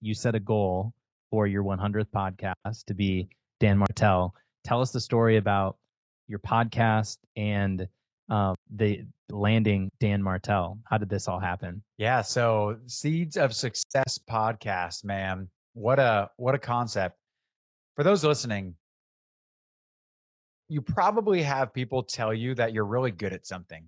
you set a goal for your 100th podcast to be Dan Martell. Tell us the story about your podcast and the landing Dan Martell. How did this all happen? Yeah. So Seeds of Success podcast, man. What a concept. For those listening, you probably have people tell you that you're really good at something,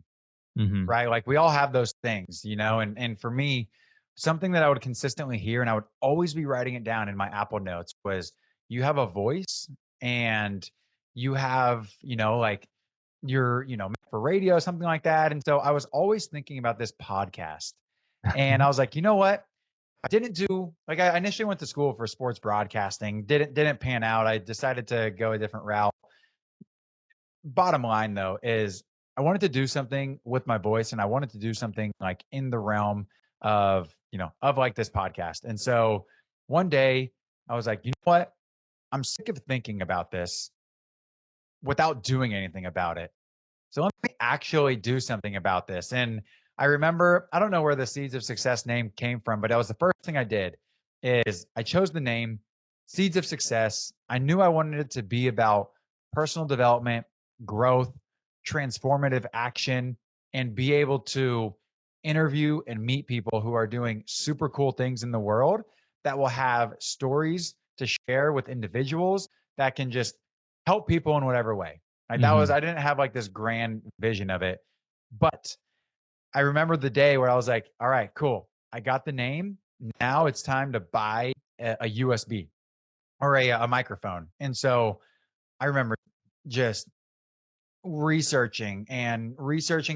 Mm-hmm. right? Like we all have those things, and for me, something that I would consistently hear and I would always be writing it down in my Apple Notes was you have a voice and you have, like you're, meant for radio, something like that. And so I was always thinking about this podcast. And I was like, you know what? I didn't do like I initially went to school for sports broadcasting, didn't pan out. I decided to go a different route. Bottom line though is I wanted to do something with my voice and I wanted to do something like in the realm of, of like this podcast. And so one day I was like, you know what? I'm sick of thinking about this without doing anything about it. So let me actually do something about this. And I remember, I don't know where the Seeds of Success name came from, but that was the first thing I did is I chose the name Seeds of Success. I knew I wanted it to be about personal development, growth, transformative action, and be able to interview and meet people who are doing super cool things in the world that will have stories to share with individuals that can just help people in whatever way. Like that was, Mm-hmm. I didn't have like this grand vision of it, but I remember the day where I was like, all right, cool. I got the name. Now it's time to buy a USB or a microphone. And so I remember just researching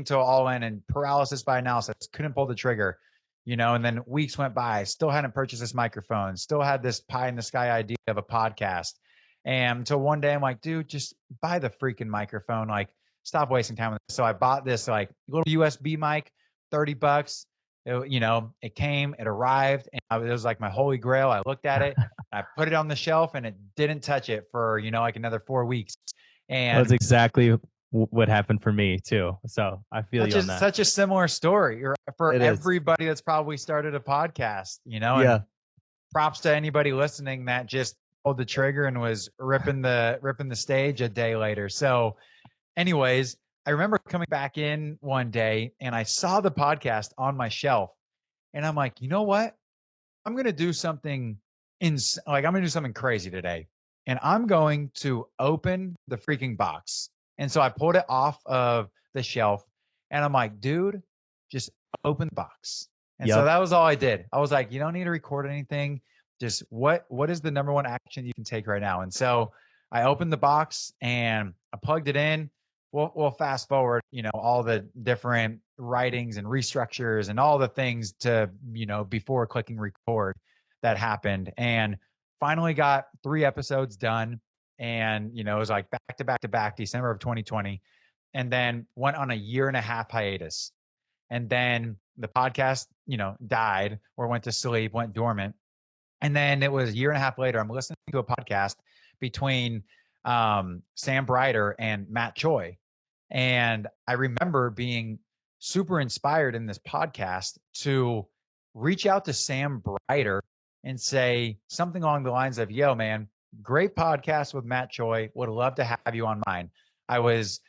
till all in and paralysis by analysis, couldn't pull the trigger, and then weeks went by, still hadn't purchased this microphone, still had this pie in the sky idea of a podcast. And until one day I'm like, dude, just buy the freaking microphone. Like, stop wasting time with this. So I bought this like little USB mic, $30. It came, it arrived, and it was like my holy grail. I looked at it, I put it on the shelf, and it didn't touch it for, like another 4 weeks. Well, that's And exactly what happened for me too. So I feel such you a on that. such a similar story for It is. everybody that's probably started a podcast, and Yeah. props to anybody listening that just pulled the trigger and was ripping the stage a day later. So anyways, I remember coming back in one day and I saw the podcast on my shelf and I'm like, you know what? I'm going to do something I'm going to do something crazy today. And I'm going to open the freaking box. And so I pulled it off of the shelf and I'm like, dude, just open the box. And so Yep. that was all I did. I was like, you don't need to record anything. Just what is the number one action you can take right now? And so I opened the box and I plugged it in. We'll fast forward, all the different writings and restructures and all the things to, before clicking record that happened. And finally got 3 episodes done. And, it was like back to back to back, December of 2020. And then went on a 1.5 year hiatus. And then the podcast, died or went to sleep, went dormant. And then it was 1.5 years later, I'm listening to a podcast between Sam Brider and Matt Choi. And I remember being super inspired in this podcast to reach out to Sam Brider and say something along the lines of, yo, man, great podcast with Matt Choi. Would love to have you on mine. I was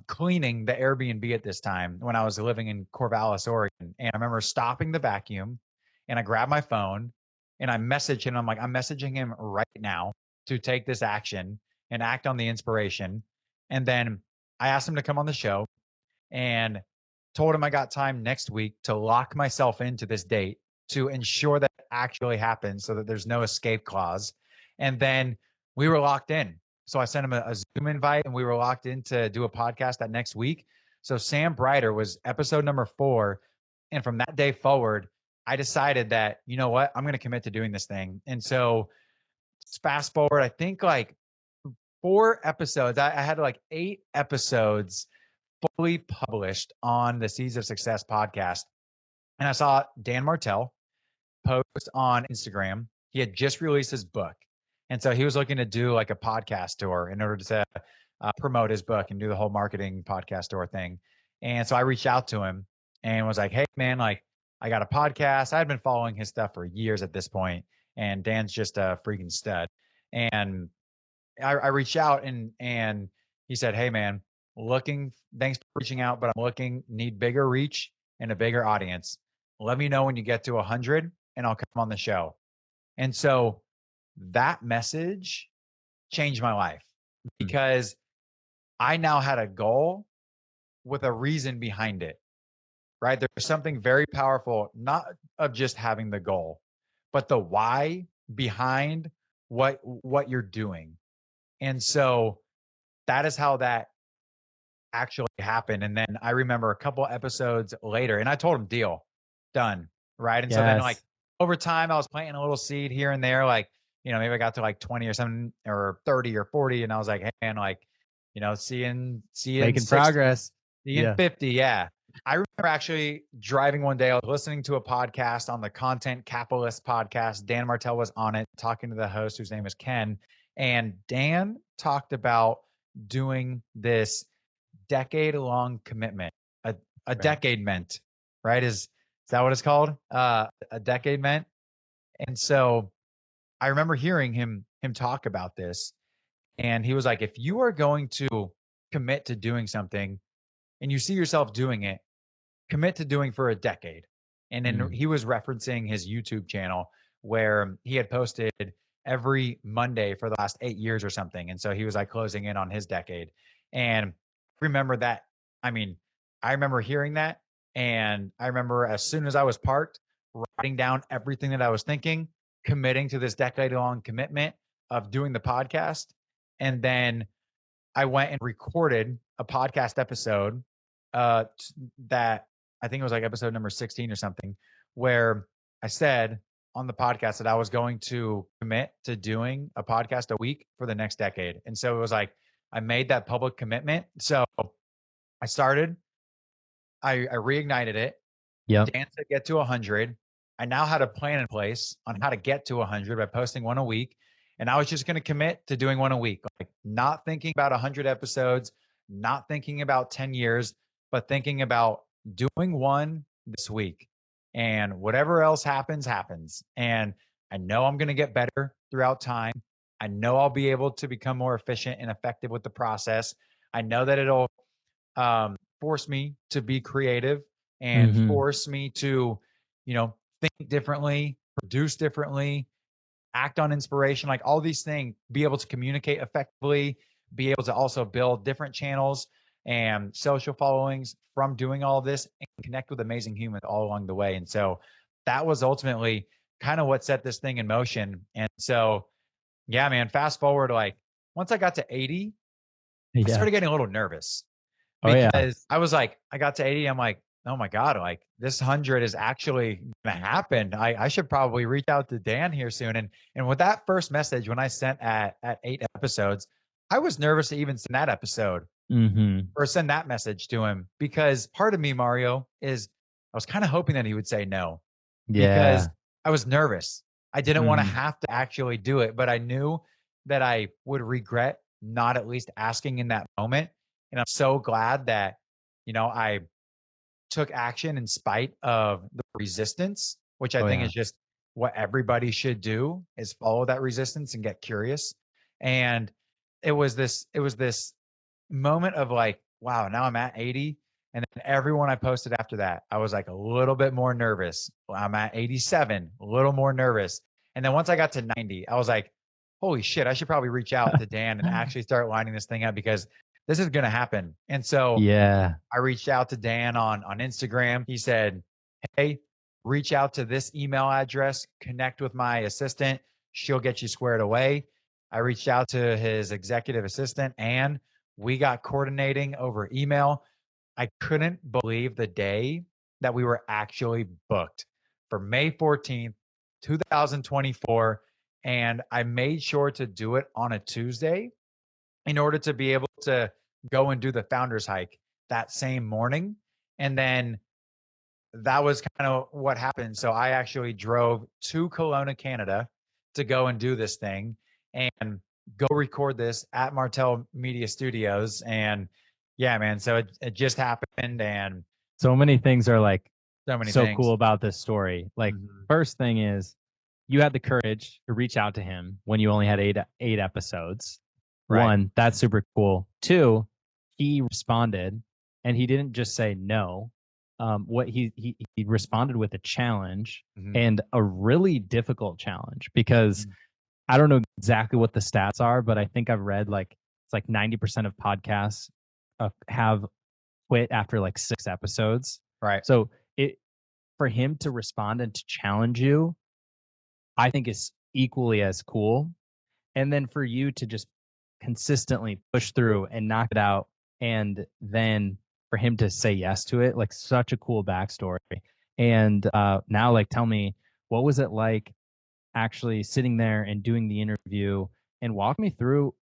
cleaning the Airbnb at this time when I was living in Corvallis, Oregon. And I remember stopping the vacuum and I grabbed my phone and I messaged him. I'm like, I'm messaging him right now to take this action and act on the inspiration. And then I asked him to come on the show and told him I got time next week to lock myself into this date to ensure that it actually happens so that there's no escape clause. And then we were locked in. So I sent him a Zoom invite and we were locked in to do a podcast that next week. So Sam Brider was episode number 4. And from that day forward, I decided that, you know what, I'm going to commit to doing this thing. And so fast forward, I think like 4 episodes, I had like 8 episodes fully published on the Seeds of Success podcast. And I saw Dan Martell post on Instagram. He had just released his book. And so he was looking to do like a podcast tour in order to promote his book and do the whole marketing podcast tour thing. And so I reached out to him and was like, hey, man, like I got a podcast. I had been following his stuff for years at this point. and Dan's just a freaking stud. And I reached out and he said, "Hey man, thanks for reaching out, but I'm need bigger reach and a bigger audience. Let me know when you get to 100 and I'll come on the show." And so that message changed my life because I now had a goal with a reason behind it, right? There's something very powerful, not of just having the goal, but the why behind what you're doing. And so that is how that actually happened. And then I remember a couple episodes later, and I told him, deal, done, right? And so then like Yes. over time, I was planting a little seed here and there, like, you know, maybe I got to like 20 or something or 30 or 40, and I was like, hey man, like, you know, see you in Making 60, progress. see you in Yeah. 50. Yeah. I remember actually driving one day, I was listening to a podcast on the Content Capitalist podcast. Dan Martell was on it, talking to the host, whose name is Ken. And Dan talked about doing this decade-long commitment. A Right. decade meant, right? Is that what it's called? A decade meant. And so I remember hearing him talk about this, and he was like, if you are going to commit to doing something and you see yourself doing it, commit to doing for a decade. And then Mm. he was referencing his YouTube channel where he had posted every Monday for the last 8 years or something. And so he was like closing in on his decade. And remember that. I mean, I remember hearing that. And I remember as soon as I was parked, writing down everything that I was thinking, committing to this decade long commitment of doing the podcast. And then I went and recorded a podcast episode that I think it was like episode number 16 or something, where I said on the podcast that I was going to commit to doing a podcast a week for the next decade. And so it was like I made that public commitment. So I started, I reignited it. Yep. Dan said get to 100. I now had a plan in place on how to get to 100 by posting one a week. And I was just going to commit to doing one a week, like not thinking about 100 episodes, not thinking about 10 years, but thinking about doing one this week. And whatever else happens, happens. And I know I'm going to get better throughout time. I know I'll be able to become more efficient and effective with the process. I know that it'll force me to be creative and Mm-hmm. force me to, you know, think differently, produce differently, act on inspiration, like all these things, be able to communicate effectively, be able to also build different channels and social followings from doing all of this and connect with amazing humans all along the way. And so that was ultimately kind of what set this thing in motion. And so, yeah, man, fast forward, like once I got to 80, I Yeah. started getting a little nervous Oh yeah. because I was like, I got to 80. I'm like, oh my God, like this 100 is actually going to happen. I should probably reach out to Dan here soon. And with that first message, when I sent at 8 episodes, I was nervous to even send that episode Mm-hmm. or send that message to him because part of me, Mario, is I was kind of hoping that he would say no because Yeah. I was nervous. I didn't want to Mm. have to actually do it, but I knew that I would regret not at least asking in that moment. And I'm so glad that, you know, I took action in spite of the resistance, which I Oh think yeah. is just what everybody should do is follow that resistance and get curious. And it was this moment of like, wow, now I'm at 80. And then everyone I posted after that, I was like a little bit more nervous. Well, I'm at 87, a little more nervous. And then once I got to 90, I was like, holy shit, I should probably reach out to Dan and actually start lining this thing up because this is going to happen. And so Yeah. I reached out to Dan on Instagram. He said, hey, reach out to this email address, connect with my assistant. She'll get you squared away. I reached out to his executive assistant and we got coordinating over email. I couldn't believe the day that we were actually booked for May 14th, 2024. And I made sure to do it on a Tuesday in order to be able to go and do the founders hike that same morning. And then that was kind of what happened. So I actually drove to Kelowna, Canada to go and do this thing and go record this at Martell Media Studios. And yeah, man, so it just happened and So many things are like so many so cool things. about this story. Like Mhm. first thing is you had the courage to reach out to him when you only had eight episodes. Right. One, that's super cool. Two, he responded, and he didn't just say no. What he responded with a challenge, Mhm. and a really difficult challenge, because Mhm. I don't know exactly what the stats are, but I think I've read like it's like 90% of podcasts have quit after like 6 episodes. Right. So it for him to respond and to challenge you, I think is equally as cool. And then for you to just consistently push through and knock it out, and then for him to say yes to it, like such a cool backstory. And now, like, tell me, what was it like actually sitting there and doing the interview, and walk me through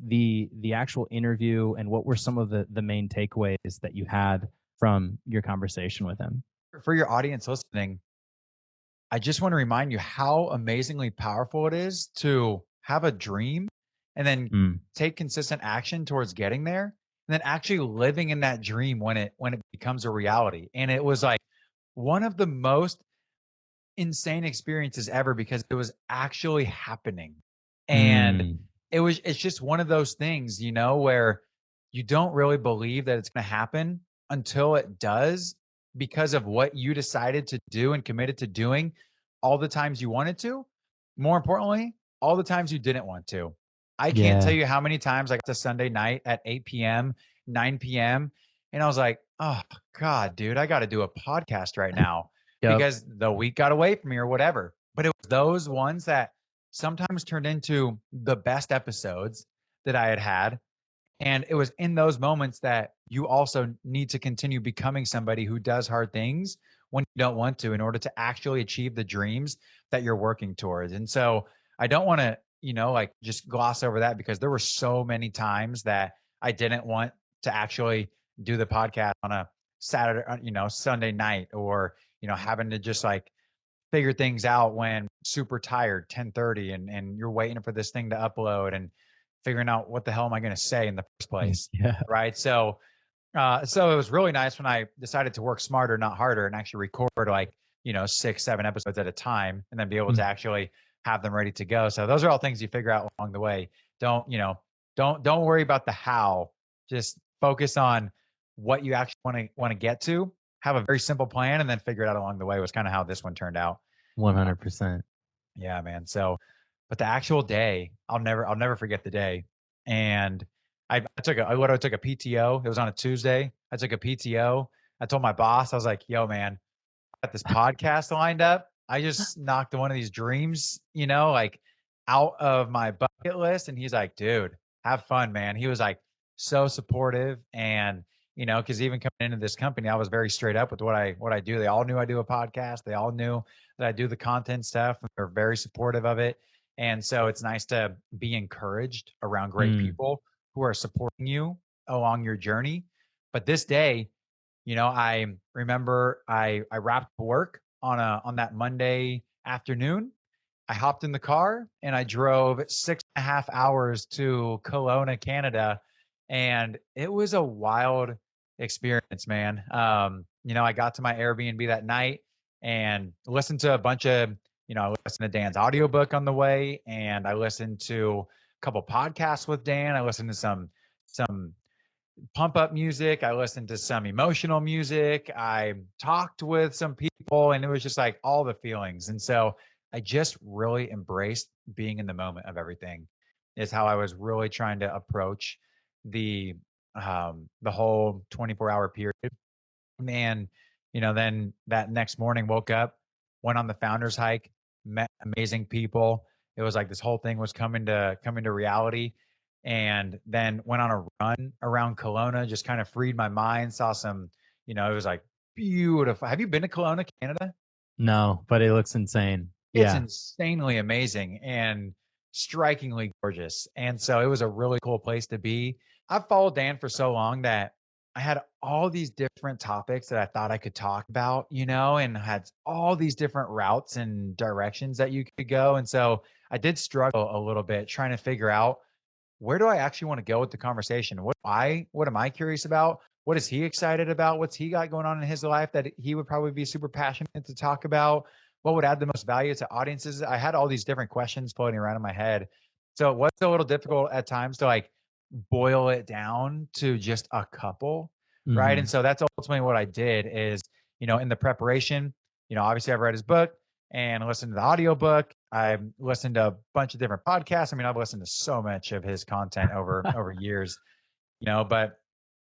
the actual interview, and what were some of the main takeaways that you had from your conversation with him? For your audience listening, I just want to remind you how amazingly powerful it is to have a dream and then Mm, take consistent action towards getting there, and then actually living in that dream when it becomes a reality. And it was like one of the most insane experiences ever because it was actually happening. And mm, it's just one of those things, where you don't really believe that it's going to happen until it does, because of what you decided to do and committed to doing all the times you wanted to. More importantly, all the times you didn't want to. I can't tell yeah. you how many times I got to Sunday night at 8 p.m., 9 p.m., and I was like, oh God, dude, I got to do a podcast right now Yep. because the week got away from me or whatever. But it was those ones that sometimes turned into the best episodes that I had had. And it was in those moments that you also need to continue becoming somebody who does hard things when you don't want to, in order to actually achieve the dreams that you're working towards. And so I don't want to, like just gloss over that, because there were so many times that I didn't want to actually do the podcast on a Saturday, Sunday night, or, having to just like figure things out when super tired, 10:30, and you're waiting for this thing to upload and figuring out what the hell am I going to say in the first place. Yeah. Right. So it was really nice when I decided to work smarter, not harder, and actually record like, 6, 7 episodes at a time, and then be able to Mm, actually have them ready to go. So those are all things you figure out along the way. Don't worry about the how. Just focus on what you actually want to get to. Have a very simple plan and then figure it out along the way, was kind of how this one turned out. Uh, 100%. yeah, man. So, but the actual day, I'll never forget the day. And I took a PTO. It was on a Tuesday. I took a PTO. I told my boss, I was like, yo, man, got this podcast lined up. I just knocked one of these dreams, like out of my bucket list. And he's like, dude, have fun, man. He was like so supportive. And, because even coming into this company, I was very straight up with what I do. They all knew I do a podcast. They all knew that I do the content stuff. They're very supportive of it. And so it's nice to be encouraged around great Mm, people who are supporting you along your journey. But this day, I remember I wrapped work on that Monday afternoon. I hopped in the car and I drove 6.5 hours to Kelowna, Canada, and it was a wild experience, man. I got to my Airbnb that night and listened to a bunch of, I listened to Dan's audiobook on the way, and I listened to a couple podcasts with Dan. I listened to some pump up music. I listened to some emotional music. I talked with some people, and it was just like all the feelings. And so I just really embraced being in the moment of everything, is how I was really trying to approach the the whole 24-hour period. And, then that next morning woke up, went on the founders hike, met amazing people. It was like this whole thing was coming to reality. And then went on a run around Kelowna, just kind of freed my mind, saw some, it was like beautiful. Have you been to Kelowna, Canada? no, but it looks insane. It's Yeah. insanely amazing and strikingly gorgeous. And so it was a really cool place to be. I've followed Dan for so long that I had all these different topics that I thought I could talk about, and had all these different routes and directions that you could go. And so I did struggle a little bit trying to figure out, where do I actually want to go with the conversation? What am I curious about? What is he excited about? What's he got going on in his life that he would probably be super passionate to talk about? what would add the most value to audiences? I had all these different questions floating around in my head. So it was a little difficult at times to like boil it down to just a couple, right? And Mm-hmm. so that's ultimately what I did is, in the preparation, obviously I've read his book and listened to the audiobook. I've listened to a bunch of different podcasts. I mean, I've listened to so much of his content over years, but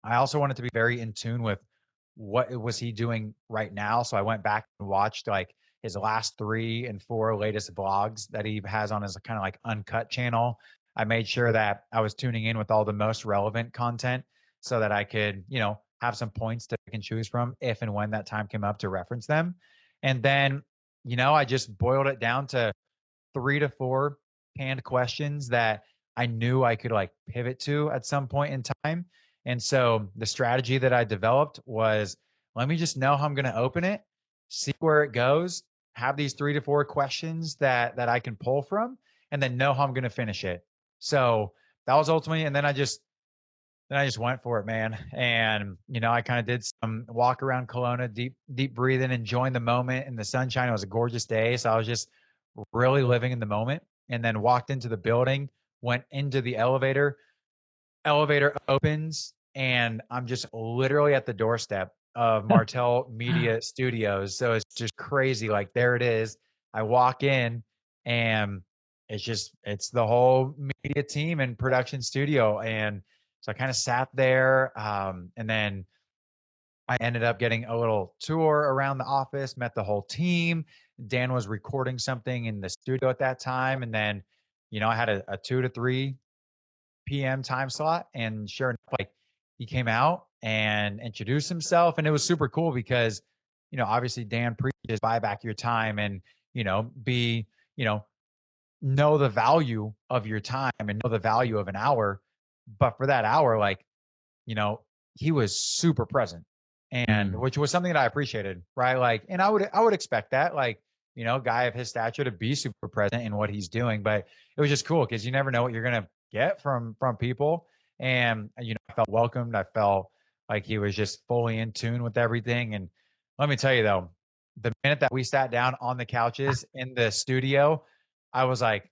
I also wanted to be very in tune with what was he doing right now. So I went back and watched like his last 3 and 4 latest vlogs that he has on his kind of like uncut channel. I made sure that I was tuning in with all the most relevant content so that I could, have some points to pick and choose from if and when that time came up to reference them. And then, I just boiled it down to 3 to 4 canned questions that I knew I could like pivot to at some point in time. And so the strategy that I developed was let me just know how I'm going to open it, see where it goes, have these 3 to 4 questions that I can pull from, and then know how I'm going to finish it. So that was ultimately, and then I just went for it, man. And I kind of did some walk around Kelowna, deep breathing, enjoying the moment in the sunshine. It was a gorgeous day, so I was just really living in the moment. And then walked into the building, went into the elevator opens, and I'm just literally at the doorstep of Martell Media Studios. So it's just crazy. Like there it is. I walk in and it's the whole media team and production studio. And so I kind of sat there. And then I ended up getting a little tour around the office, met the whole team. Dan was recording something in the studio at that time. And then, I had a 2 to 3 p.m. time slot. And sure enough, like he came out and introduced himself. And it was super cool because, obviously Dan preaches buy back your time and, be, know the value of your time and know the value of an hour. But for that hour, like, you know, he was super present and Mm. which was something that I appreciated, right? Like, and I would expect that, like, guy of his stature to be super present in what he's doing. But it was just cool because you never know what you're gonna get from people. And I felt welcomed. I felt like he was just fully in tune with everything. And let me tell you though, the minute that we sat down on the couches in the studio, I was like,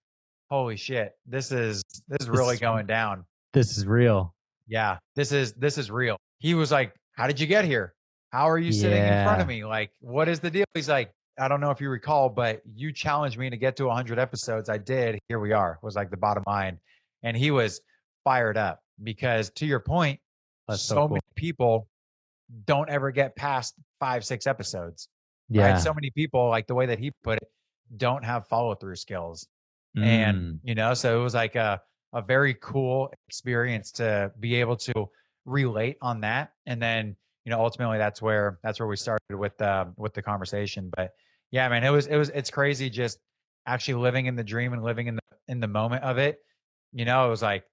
holy shit, this is This really is going down. this is real. Yeah, this is real. He was like, "How did you get here? How are you sitting in front of Yeah. me? Like, what is the deal?" He's like, "I don't know if you recall, but you challenged me to get to 100 episodes. I did. Here we are." Was like the bottom line. And he was fired up because to your point, That's so so many cool. people don't ever get past 5, 6 episodes, right? Yeah. So many people, like the way that he put it, don't have follow through skills. And, Mm. so it was like a very cool experience to be able to relate on that. And then, ultimately that's where we started with the conversation. But yeah, man, it's crazy just actually living in the dream and living in the moment of it. It was like,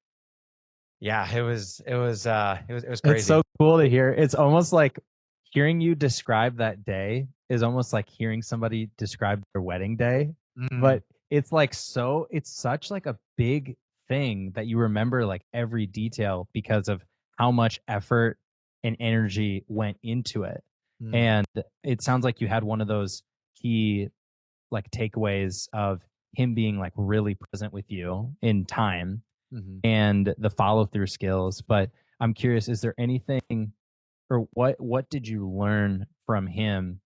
yeah, it was It's crazy. so cool to hear. It's almost like hearing you describe that day is almost like hearing somebody describe their wedding day. Mm, But it's such like a big thing that you remember like every detail because of how much effort and energy went into it. mm, And it sounds like you had one of those key like takeaways of him being like really present with you in time mhm. and the follow through skills. But I'm curious, is there anything or what did you learn from him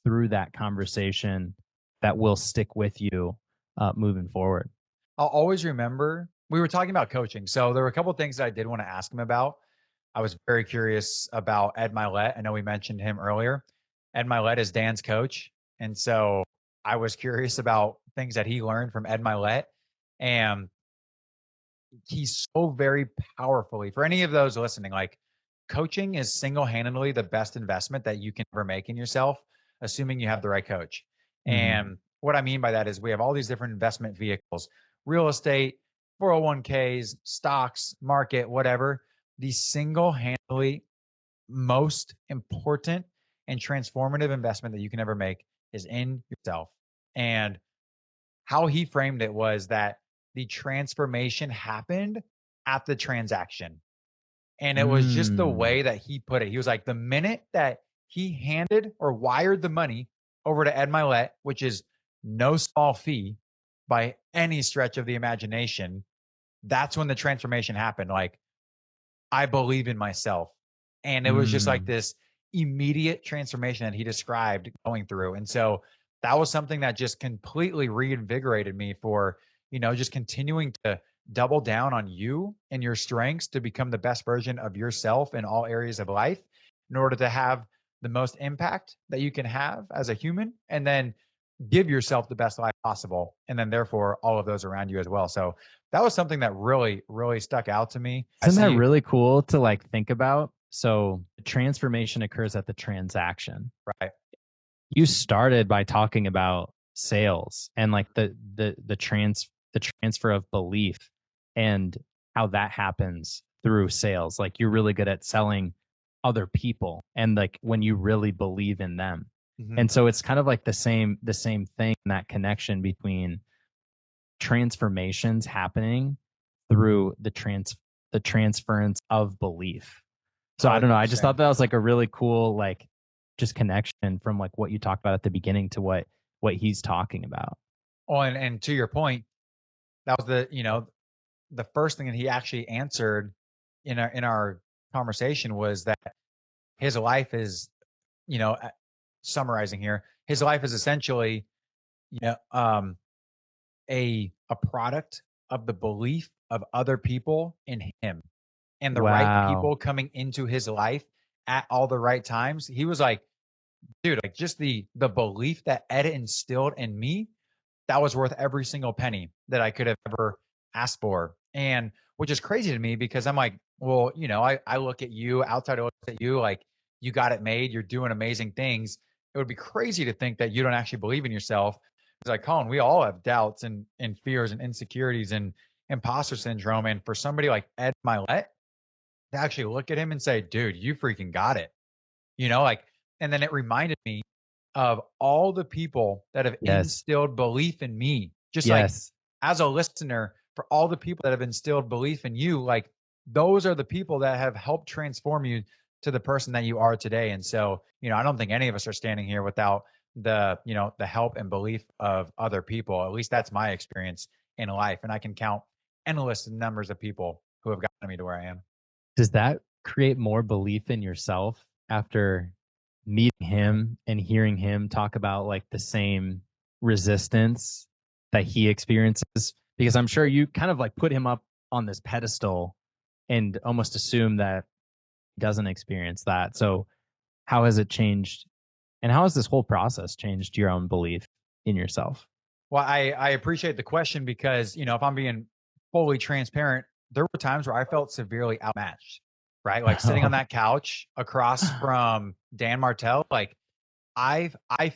through that conversation that will stick with you moving forward? I'll always remember we were talking about coaching. So there were a couple of things that I did want to ask him about. I was very curious about Ed Milet. I know we mentioned him earlier. Ed Milet is Dan's coach. And so I was curious about things that he learned from Ed Milet. And he's so very powerfully, for any of those listening, like coaching is single handedly the best investment that you can ever make in yourself, assuming you have the right coach. Mm-hmm. And what I mean by that is we have all these different investment vehicles, real estate, 401ks, stocks, market, whatever. The single handedly most important and transformative investment that you can ever make is in yourself. And how he framed it was that the transformation happened at the transaction. And it was just the Mm. way that he put it. He was like, the minute that he handed or wired the money over to Ed Milet, which is no small fee by any stretch of the imagination, that's when the transformation happened. Like, I believe in myself. And it was just like Mm. this immediate transformation that he described going through. And so that was something that just completely reinvigorated me for, just continuing to double down on you and your strengths to become the best version of yourself in all areas of life in order to have the most impact that you can have as a human, and then give yourself the best life possible. And then therefore all of those around you as well. So that was something that really, really stuck out to me. I Isn't that see. really cool to like think about? So the transformation occurs at the transaction. Right. You started by talking about sales and like the transfer of belief and how that happens through sales. Like you're really good at selling other people and like when you really believe in them. Mhm. And so it's kind of like the same thing, that connection between transformations happening through the transference of belief. So I don't know. I just 100%. thought that was like a really cool, like just connection from like what you talked about at the beginning to what he's talking about. Oh, and to your point, that was the first thing that he actually answered in our conversation was that his life is, you know, uh, summarizing here, his life is essentially, you know, um, a product of the belief of other people in him, and the right Wow. people coming into his life at all the right times. He was like, dude, like just the belief that Ed instilled in me, that was worth every single penny that I could have ever asked for. And which is crazy to me because I'm like, well, I look at you, outside looks at you, like you got it made, you're doing amazing things. It would be crazy to think that you don't actually believe in yourself. It's like, Colin, we all have doubts and fears and insecurities and imposter syndrome. And for somebody like Ed Milet to actually look at him and say, dude, you freaking got it. Like, and then it reminded me of all the people that have Yes. instilled belief in me, just like Yes. as a listener, for all the people that have instilled belief in you, like those are the people that have helped transform you to the person that you are today. And so, I don't think any of us are standing here without the help and belief of other people. At least that's my experience in life. And I can count endless numbers of people who have gotten me to where I am. Does that create more belief in yourself after meeting him and hearing him talk about like the same resistance that he experiences? Because I'm sure you kind of like put him up on this pedestal and almost assume that he doesn't experience that. So how has it changed? And how has this whole process changed your own belief in yourself? Well, I appreciate the question because, if I'm being fully transparent, there were times where I felt severely outmatched, right? Like sitting on that couch across from Dan Martell, like I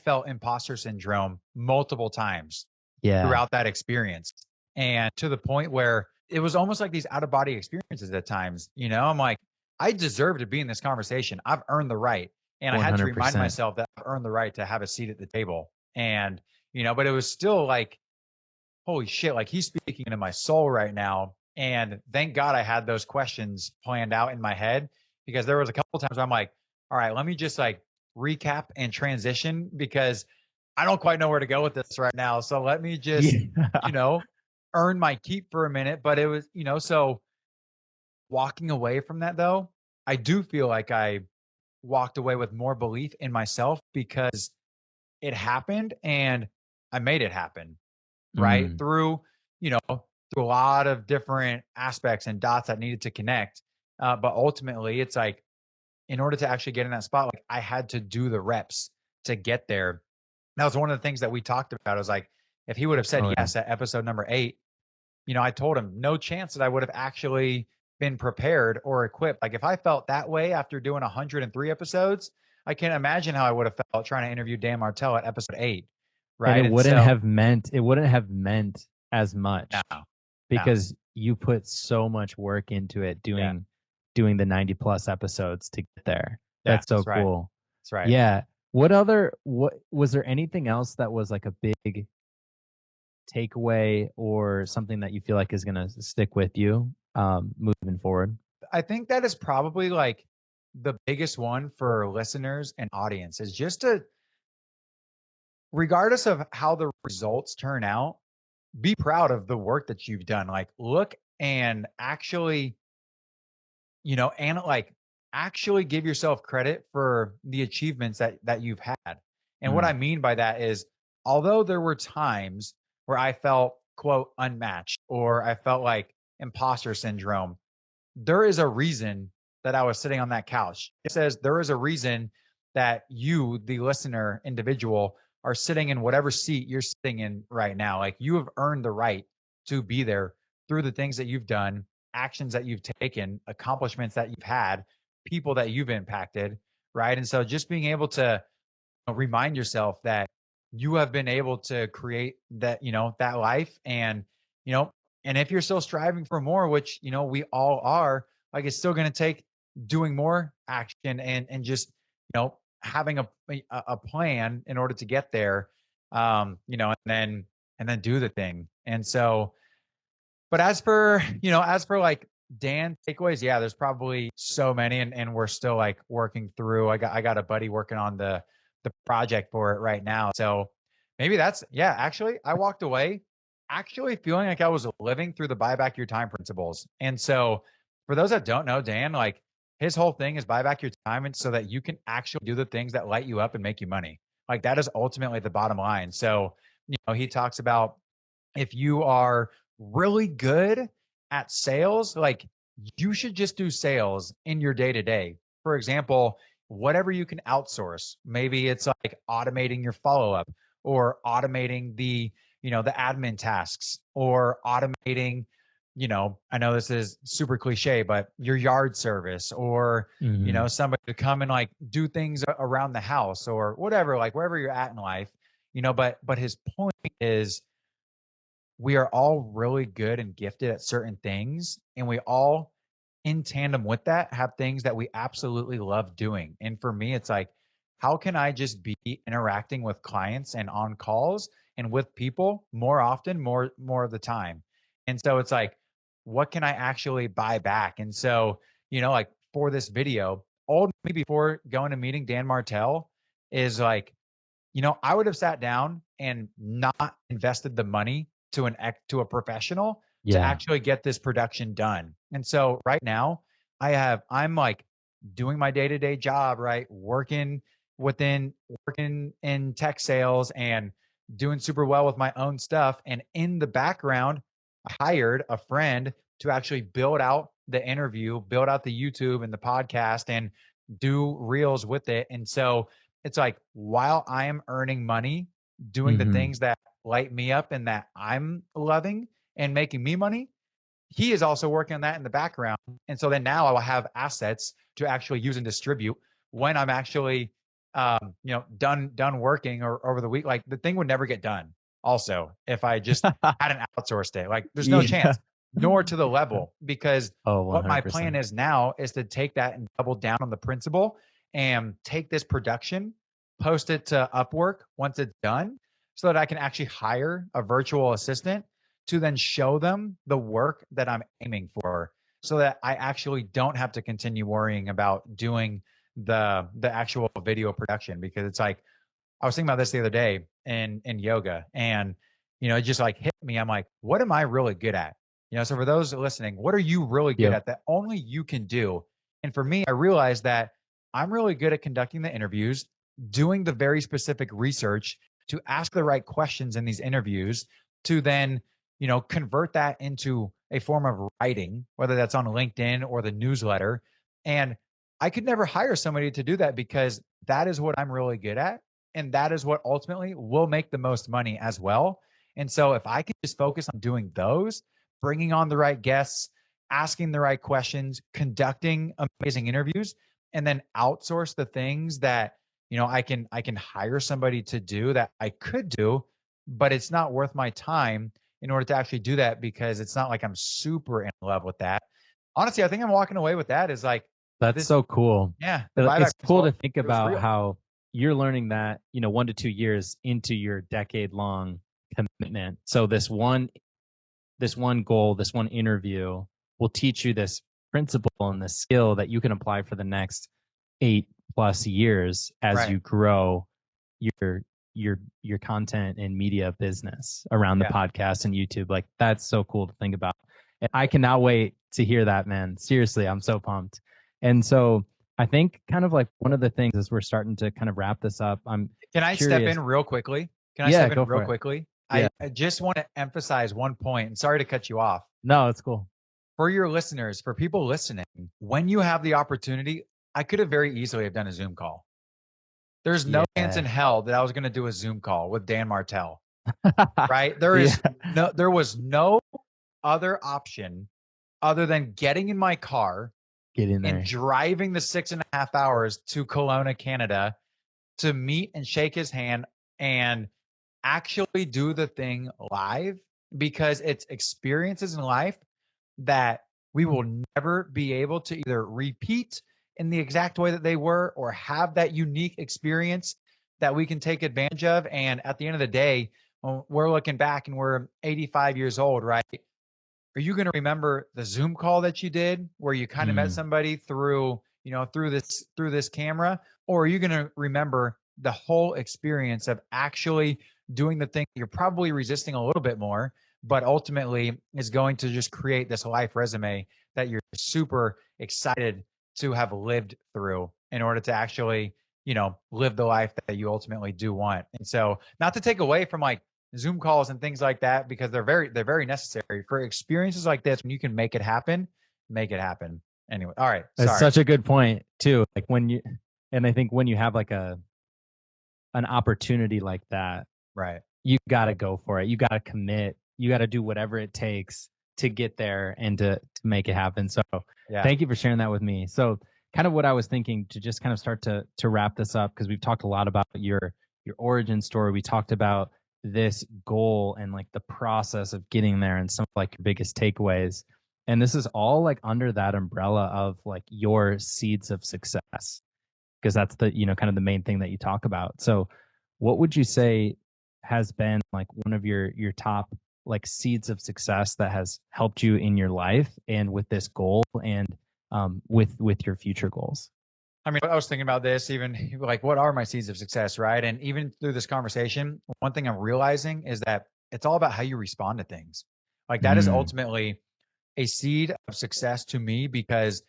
felt imposter syndrome multiple times Yeah, throughout that experience. And to the point where it was almost like these out of body experiences at times. I'm like, I deserve to be in this conversation. I've earned the right. And I had to remind 100%. myself that I've earned the right to have a seat at the table. And, but it was still like, holy shit, like he's speaking into my soul right now. And thank God I had those questions planned out in my head, because there was a couple times where I'm like, all right, let me just like recap and transition because I don't quite know where to go with this right now. So let me just, Yeah. you know, earn my keep for a minute. But it was, so walking away from that though, I do feel like I walked away with more belief in myself because it happened and I made it happen, right? Mm. Through a lot of different aspects and dots that needed to connect. But ultimately, it's like in order to actually get in that spot, like I had to do the reps to get there. That was one of the things that we talked about. I was like, if he would have said Definitely. yes at episode number 8, I told him no chance that I would have actually been prepared or equipped. Like if I felt that way after doing 103 episodes, I can't imagine how I would have felt trying to interview Dan Martell at episode 8. And Right. And so, it wouldn't have meant as much no, no. because you put so much work into it Yeah. doing the 90 plus episodes to get there. Yeah. That's so That's right. cool. That's right. Yeah. What was there anything else that was like a big takeaway or something that you feel like is going to stick with you moving forward? I think that is probably like the biggest one for listeners and audience is just to regardless of how the results turn out, be proud of the work that you've done. Like, look and actually, and like actually give yourself credit for the achievements that you've had. And what Mm, I mean by that is, although there were times where I felt quote unmatched or I felt like imposter syndrome, there is a reason that I was sitting on that couch. It says there is a reason that you, the listener individual, are sitting in whatever seat you're sitting in right now. Like, you have earned the right to be there through the things that you've done, actions that you've taken, accomplishments that you've had, people that you've impacted, right? And so just being able to remind yourself that you have been able to create that, that life. And, you know, and if you're still striving for more, which, we all are, like, it's still going to take doing more action and just, having a plan in order to get there. And then do the thing. And so, but as for like Dan takeaways, yeah, there's probably so many, and we're still like working through. I got a buddy working on the project for it right now. So maybe that's, yeah, actually I walked away actually feeling like I was living through the buy back your time principles. And so for those that don't know, Dan, like, his whole thing is buy back your time, and so that you can actually do the things that light you up and make you money. Like, that is ultimately the bottom line. So, he talks about, if you are really good at sales, like, you should just do sales in your day to day. For example, whatever you can outsource. Maybe it's like automating your follow up, or automating the admin tasks, or automating, I know this is super cliche, but your yard service, or, mm-hmm. somebody to come and like do things around the house or whatever, like wherever you're at in life, but his point is, we are all really good and gifted at certain things, and we all, in tandem with that, have things that we absolutely love doing. And for me, it's like, how can I just be interacting with clients and on calls and with people more often, more of the time? And so it's like, what can I actually buy back? And so, like, for this video, old me before going to meeting Dan Martell is like, I would have sat down and not invested the money to a professional to Yeah. actually get this production done. And so right now, I'm like doing my day-to-day job, right? Working in tech sales and doing super well with my own stuff. And in the background, I hired a friend to actually build out the interview, build out the YouTube and the podcast, and do reels with it. And so it's like, while I am earning money doing the Mm-hmm. things that light me up and that I'm loving and making me money, he is also working on that in the background. And so then now I will have assets to actually use and distribute when I'm actually, done working, or over the week. Like, the thing would never get done also if I just hadn't outsourced it. Like, there's no Yeah. chance, nor to the level, because Oh, what my plan 100%. is now is to take that and double down on the principle, and take this production, post it to Upwork once it's done, so that I can actually hire a virtual assistant to then show them the work that I'm aiming for, so that I actually don't have to continue worrying about doing the actual video production. Because it's like, I was thinking about this the other day in yoga, and it just like hit me. I'm like, what am I really good at? So for those listening, what are you really good Yep. at that only you can do? And for me, I realized that I'm really good at conducting the interviews, doing the very specific research to ask the right questions in these interviews, to then, convert that into a form of writing, whether that's on LinkedIn or the newsletter. And I could never hire somebody to do that, because that is what I'm really good at. And that is what ultimately will make the most money as well. And so if I can just focus on doing those, bringing on the right guests, asking the right questions, conducting amazing interviews, and then outsource the things that, I can hire somebody to do that I could do, but it's not worth my time in order to actually do that, because it's not like I'm super in love with that. Honestly, I think I'm walking away with that is like That's this, so cool. yeah, the buyback It's cool principle, to think it was about real. how you're learning that, 1 to 2 years into your decade long commitment. So this one goal, this one interview will teach you this principle and this skill that you can apply for the next 8+ years as Right. you grow your your content and media business around the Yeah. podcast and YouTube. Like that's so cool to think about. And I cannot wait to hear that, man. Seriously, I'm so pumped. And so I think kind of like one of the things as we're starting to kind of wrap this up, I'm Can I step curious. in real quickly? Can I Yeah, step in go real for it. quickly? Yeah. I just want to emphasize one point, and sorry to cut you off. No, it's cool. For your listeners, for people listening, when you have the opportunity, I could have very easily have done a Zoom call. There's no chance in Yeah. hell that I was going to do a Zoom call with Dan Martell, right? Yeah. There was no other option other than getting in my car Get in and there. driving the 6.5 hours to Kelowna, Canada to meet and shake his hand and actually do the thing live, because it's experiences in life that we will never be able to either repeat in the exact way that they were or have that unique experience that we can take advantage of. And at the end of the day, when we're looking back and we're 85 years old, right? Are you going to remember the Zoom call that you did where you kind of met Mm, somebody through, through this camera? Or are you going to remember the whole experience of actually doing the thing you're probably resisting a little bit more, but ultimately is going to just create this life resume that you're super excited to have lived through in order to actually, live the life that you ultimately do want. And so, not to take away from like Zoom calls and things like that, because they're very necessary for experiences like this. When you can make it happen, make it happen. Anyway, all right, that's sorry. such a good point too. Like when you, and I think when you have like an opportunity like that, Right. you got to go for it. You got to commit. You got to do whatever it takes to get there and to make it happen. So Yeah. thank you for sharing that with me. So kind of what I was thinking to just kind of start to wrap this up, because we've talked a lot about your origin story. We talked about this goal and like the process of getting there and some of like your biggest takeaways. And this is all like under that umbrella of like your seeds of success, because that's the, kind of the main thing that you talk about. So what would you say has been like one of your top like seeds of success that has helped you in your life and with this goal and with your future goals? I mean, I was thinking about this, even like, what are my seeds of success, right? And even through this conversation, one thing I'm realizing is that it's all about how you respond to things. Like, that is Mm, ultimately a seed of success to me, because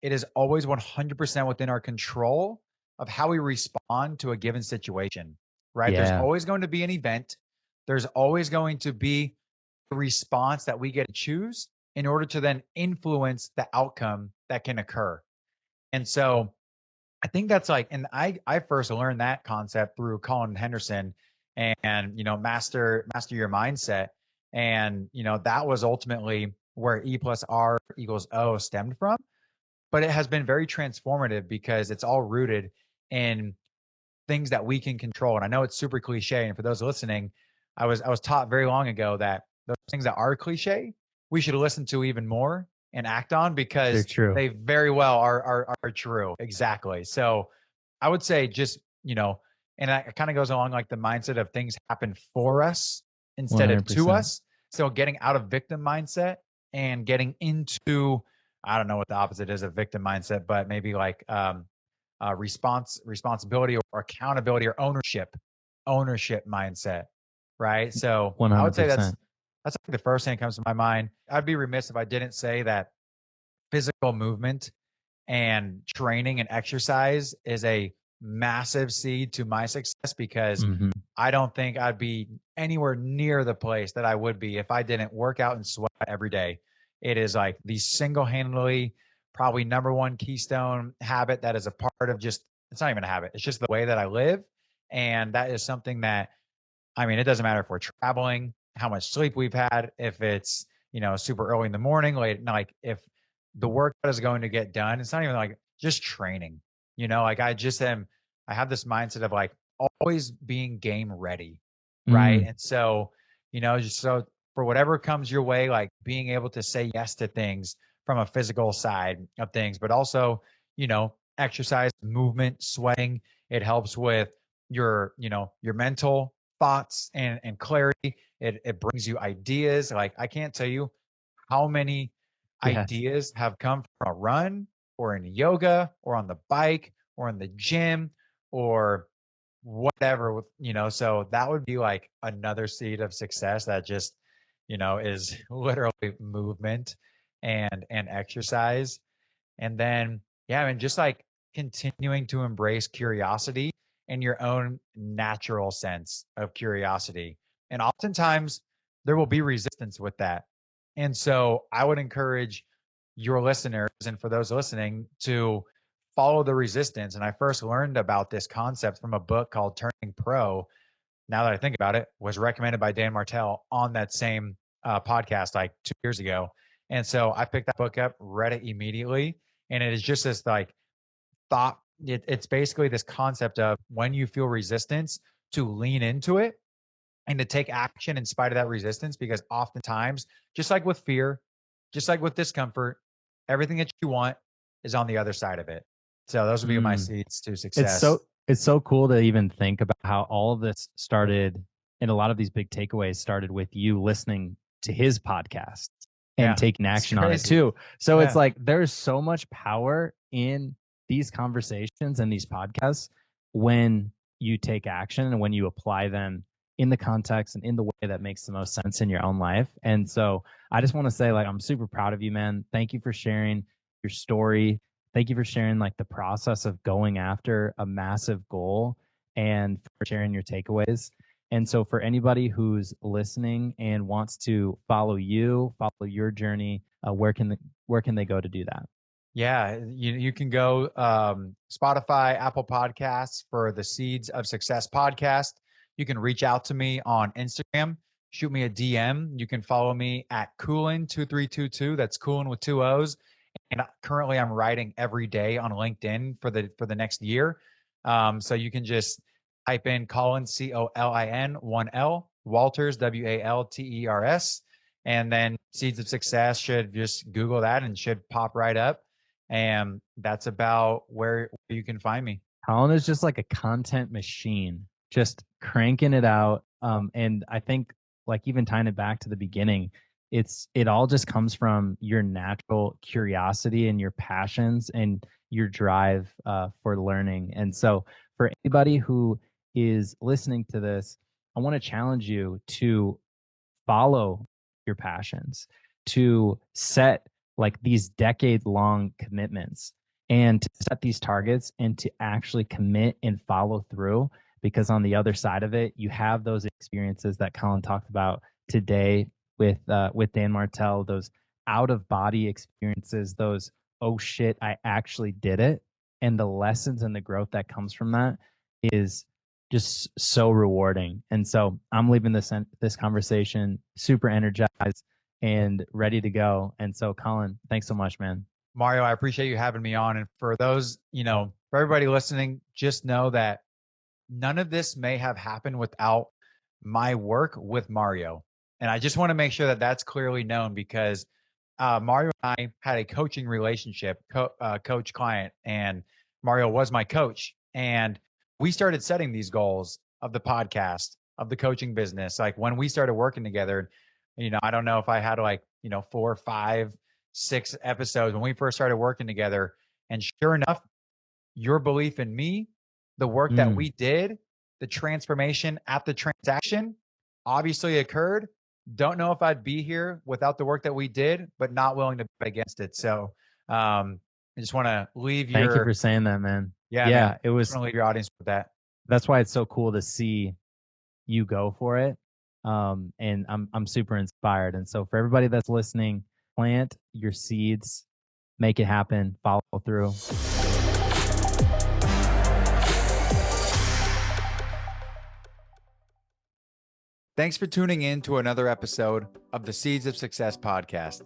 it is always 100% within our control of how we respond to a given situation, right? There's yeah. always going to be an event. There's always going to be a response that we get to choose in order to then influence the outcome that can occur. And so I think that's like, and I first learned that concept through Colin Henderson and, master your mindset. And, that was ultimately where E plus R equals O stemmed from. But it has been very transformative because it's all rooted in things that we can control. And I know it's super cliche. And for those listening, I was taught very long ago that those things that are cliche, we should listen to even more and act on, They're because true. they very well are true. Exactly. So I would say just, and that kind of goes along like the mindset of things happen for us instead of to 100%. us. So getting out of victim mindset and getting into, I don't know what the opposite is of victim mindset, but maybe like responsibility or accountability or ownership mindset, right? So I would say that's 100%. like the first thing that comes to my mind. I'd be remiss if I didn't say that physical movement and training and exercise is a massive seed to my success, because Hmm. I don't think I'd be anywhere near the place that I would be if I didn't work out and sweat every day. It is like the single handedly probably number one keystone habit that is a part of just, it's not even a habit. It's just the way that I live. And that is something that, I mean, it doesn't matter if we're traveling, how much sleep we've had, if it's, super early in the morning, late, like if the workout is going to get done, it's not even like just training, like I have this mindset of like always being game ready. Right. Mm, And so, just so for whatever comes your way, like being able to say yes to things from a physical side of things, but also, exercise, movement, sweating, it helps with your mental thoughts and clarity. It brings you ideas. Like, I can't tell you how many yes. ideas have come from a run or in yoga or on the bike or in the gym or whatever with, so that would be like another seed of success that just, is literally movement and exercise. And then, yeah, I mean, just like continuing to embrace curiosity and your own natural sense of curiosity. And oftentimes there will be resistance with that. And so I would encourage your listeners and for those listening to follow the resistance. And I first learned about this concept from a book called Turning Pro. Now that I think about it, was recommended by Dan Martell on that same podcast like 2 years ago. And so I picked that book up, read it immediately, and it is just this like thought. It's basically this concept of when you feel resistance to lean into it and to take action in spite of that resistance, because oftentimes, just like with fear, just like with discomfort, everything that you want is on the other side of it. So those would be my Mm. seeds to It's success. so cool to even think about how all of this started, and a lot of these big takeaways started with you listening to his podcast and Yeah, taking it's action on it crazy. too. So it's Yeah. like there's so much power in these conversations and these podcasts when you take action and when you apply them in the context and in the way that makes the most sense in your own life. And so I just want to say, like, I'm super proud of you, man. Thank you for sharing your story. Thank you for sharing like the process of going after a massive goal and for sharing your takeaways. And so for anybody who's listening and wants to follow you, follow your journey, where can they go to do that? Yeah, you can go Spotify, Apple Podcasts for the Seeds of Success podcast. You can reach out to me on Instagram, shoot me a DM. You can follow me at Coolin2322. That's Coolin with two O's. And currently I'm writing every day on LinkedIn for the next year. So you can just type in Colin, Colin, 1L, Walters, Walters. And then Seeds of Success should just Google that and should pop right up. And that's about where you can find me. Colin is just like a content machine, just cranking it out. And I think like even tying it back to the beginning, it all just comes from your natural curiosity and your passions and your drive for learning. And so for anybody who is listening to this, I want to challenge you to follow your passions, to set like these decade long commitments and to set these targets and to actually commit and follow through. Because on the other side of it, you have those experiences that Colin talked about today with Dan Martell, those out of body experiences, those oh shit, I actually did it, and the lessons and the growth that comes from that is just so rewarding. And so I'm leaving this conversation super energized and ready to go. And so Colin, thanks so much, man. Mario, I appreciate you having me on. And for those, for everybody listening, just know that none of this may have happened without my work with Mario. And I just want to make sure that that's clearly known, because Mario and I had a coaching relationship, coach client, and Mario was my coach. And we started setting these goals of the podcast, of the coaching business. Like when we started working together, I don't know if I had like, 4, 5, 6 episodes when we first started working together. And sure enough, your belief in me, the work that Mm. we did, the transformation at the transaction obviously occurred. Don't know if I'd be here without the work that we did, but not willing to bet against it. So I just want to leave Thank you your, for saying that, man. yeah, man. Yeah, it Just was want to leave your audience with that. that's why it's so cool to see you go for it. And I'm super inspired. And so for everybody that's listening, plant your seeds, make it happen, follow through. Thanks for tuning in to another episode of the Seeds of Success podcast.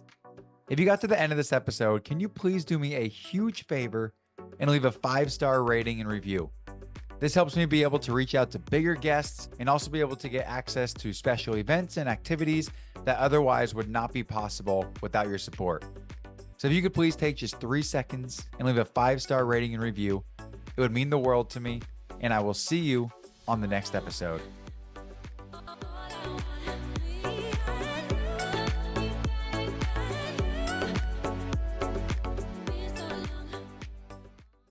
If you got to the end of this episode, can you please do me a huge favor and leave a 5-star rating and review? This helps me be able to reach out to bigger guests and also be able to get access to special events and activities that otherwise would not be possible without your support. So if you could please take just 3 seconds and leave a 5-star rating and review, it would mean the world to me, and I will see you on the next episode.